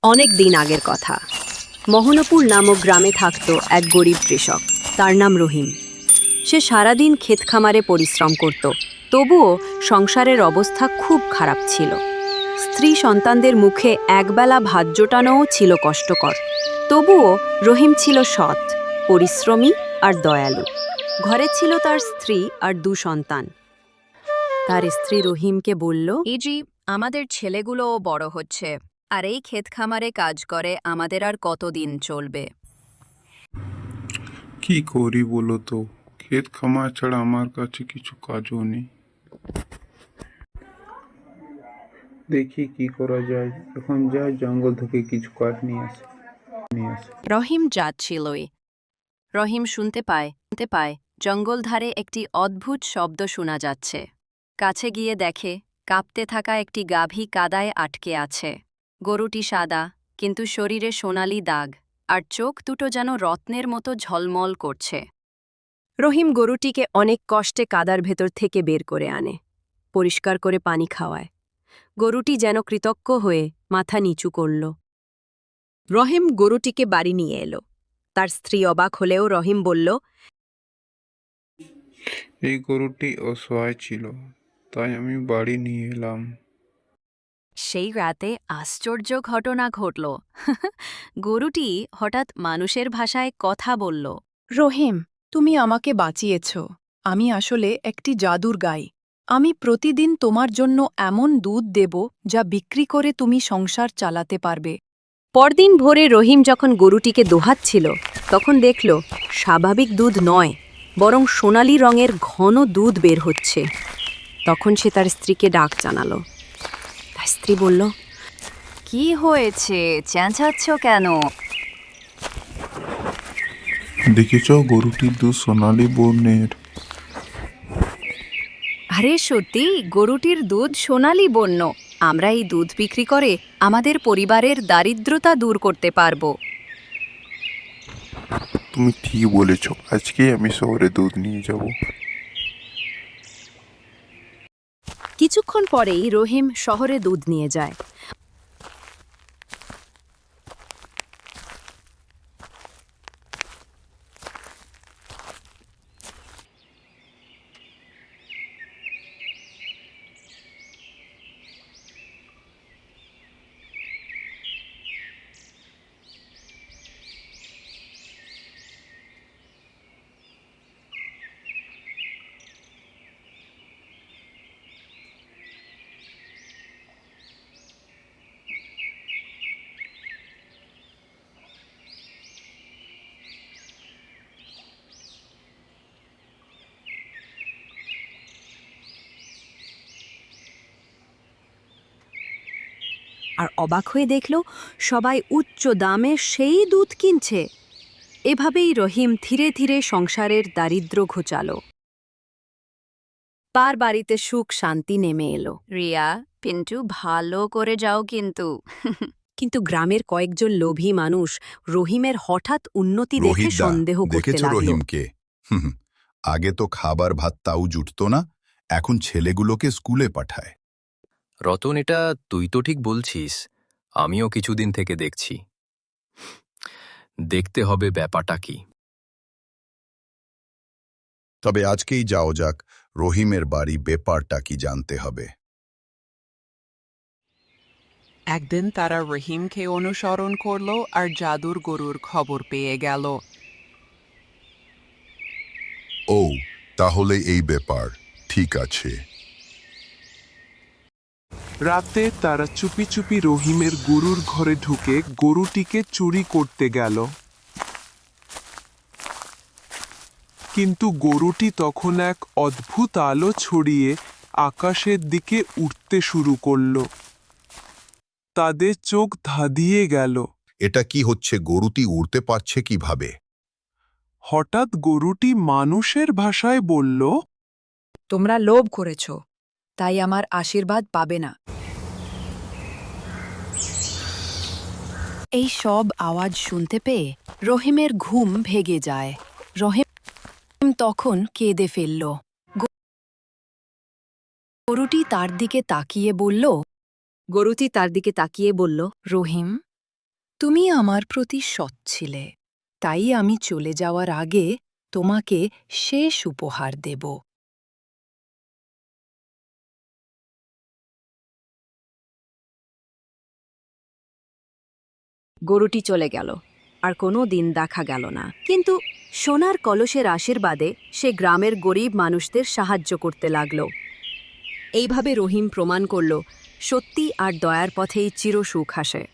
অনেক দিন আগের কথা। মোহনপুর নামক গ্রামে থাকত এক গরিব কৃষক। তার নাম রহিম। সে সারাদিন ক্ষেত খামারে পরিশ্রম করত, তবুও সংসারের অবস্থা খুব খারাপ ছিল। স্ত্রী সন্তানদের মুখে একবেলা ভাত জোটানোও ছিল কষ্টকর। তবুও রহিম ছিল সৎ, পরিশ্রমী আর দয়ালু। ঘরে ছিল তার স্ত্রী আর 2 সন্তান। তার স্ত্রী রহিমকে বলল, ইজি, আমাদের ছেলেগুলোও বড় হচ্ছে, আর এই ক্ষেত খামারে কাজ করে আমাদের আর কতদিন চলবে? কি করি বলো তো? ক্ষেত খামার ছাড়া আমার কাছে কিছু কাজও নেই। দেখি কি করা যায়। এখন যাই জঙ্গল থেকে কিছু কাঠ নিয়ে আসি। রহিম যাচ্ছিলই। রহিম শুনতে পায় জঙ্গল ধারে একটি অদ্ভুত শব্দ শোনা যাচ্ছে। কাছে গিয়ে দেখে কাঁপতে থাকা একটি গাভী কাদায় আটকে আছে। গরুটি সাদা, কিন্তু শরীরে সোনালি দাগ, আর চোখ দুটো যেন রত্নের মতো ঝলমল করছে। রহিম গরুটিকে অনেক কষ্টে কাদার ভেতর থেকে বের করে আনে, পরিষ্কার করে পানি খাওয়ায়। গরুটি যেন কৃতজ্ঞ হয়ে মাথা নিচু করল। রহিম গরুটিকে বাড়ি নিয়ে এলো। তার স্ত্রী অবাক হলেও রহিম বলল, এই গরুটি অসহায় ছিল, তাই আমি বাড়ি নিয়ে এলাম। সেই রাতে আশ্চর্য ঘটনা ঘটল। গরুটি হঠাৎ মানুষের ভাষায় কথা বলল। রহিম, তুমি আমাকে বাঁচিয়েছ। আমি আসলে একটি জাদুর গাই। আমি প্রতিদিন তোমার জন্য এমন দুধ দেব যা বিক্রি করে তুমি সংসার চালাতে পারবে। পরদিন ভোরে রহিম যখন গরুটিকে দোহাচ্ছিল, তখন দেখল স্বাভাবিক দুধ নয়, বরং সোনালি রঙের ঘন দুধ বের হচ্ছে। তখন সে তার স্ত্রীকে ডাক জানালো। তার স্ত্রী বলল, কি হয়েছে, চেঁচাচ্ছ কেন? দেখেছ, গরুটির দুধ সোনালী বর্ণের। আরে সত্যি, গরুটির দুধ সোনালি বর্ণ। আমরা এই দুধ বিক্রি করে আমাদের পরিবারের দারিদ্রতা দূর করতে পারবো। তুমি ঠিক বলেছ, আজকেই আমি শহরে দুধ নিয়ে যাব। কিছুক্ষণ পরেই রহিম শহরে দুধ নিয়ে যায়। আর অবাক হয়ে দেখল সবাই উচ্চ দামে সেই দুধ কিনছে। এভাবেই রহিম ধীরে ধীরে সংসারের দারিদ্র্য ঘোচাল। তার বাড়িতে সুখ শান্তি নেমে এলো। রিয়া, পিন্টু, ভালো করে যাও কিন্তু। কিন্তু গ্রামের কয়েকজন লোভী মানুষ রহিমের হঠাৎ উন্নতি দেখে রোহিতদা, সন্দেহ করতে দেখেছ লাগলো। রহিমকে? হুম, আগে তো খাবার ভাত তাও জুটত না, এখন ছেলেগুলোকে স্কুলে পাঠায়। রতন, এটা তুই তো ঠিক বলছিস। আমিও কিছুদিন থেকে দেখছি। দেখতে হবে ব্যাপারটা কি। তবে আজকেই যাও যাক, রহিমের বাড়ি ব্যাপারটা কি জানতে হবে। একদিন তারা রহিমকে অনুসরণ করল আর জাদুর গরুর খবর পেয়ে গেল। ও, তাহলে এই ব্যাপার, ঠিক আছে। রাতে তারা চুপি চুপি রহিমের গরুর ঘরে ঢুকে গরুটিকে চুরি করতে গেল। কিন্তু গরুটি তখন এক অদ্ভুত আলো ছড়িয়ে আকাশের দিকে উঠতে শুরু করল। তাদের চোখ ধাঁধিয়ে গেল। এটা কি হচ্ছে? গরুটি উড়তে পারছে কিভাবে? হঠাৎ গরুটি মানুষের ভাষায় বলল, তোমরা লোভ করেছ, তাই আমার আশীর্বাদ পাবে না। এই সব আওয়াজ শুনতে পেয়ে রহিমের ঘুম ভেঙে যায়। রহিম তখন কেঁদে ফেলল। গরুটি তার দিকে তাকিয়ে বলল, গরুটি তার দিকে তাকিয়ে বলল, রহিম, তুমি আমার প্রতি সৎ ছিলে, তাই আমি চলে যাওয়ার আগে তোমাকে শেষ উপহার দেব। গরুটি চলে গেল, আর কোনো দিন দেখা গেল না। কিন্তু সোনার কলসের আশীর্বাদে সে গ্রামের গরিব মানুষদের সাহায্য করতে লাগল। এইভাবে রহিম প্রমাণ করল, সত্যি আর দয়ার পথেই চিরসুখ আসে।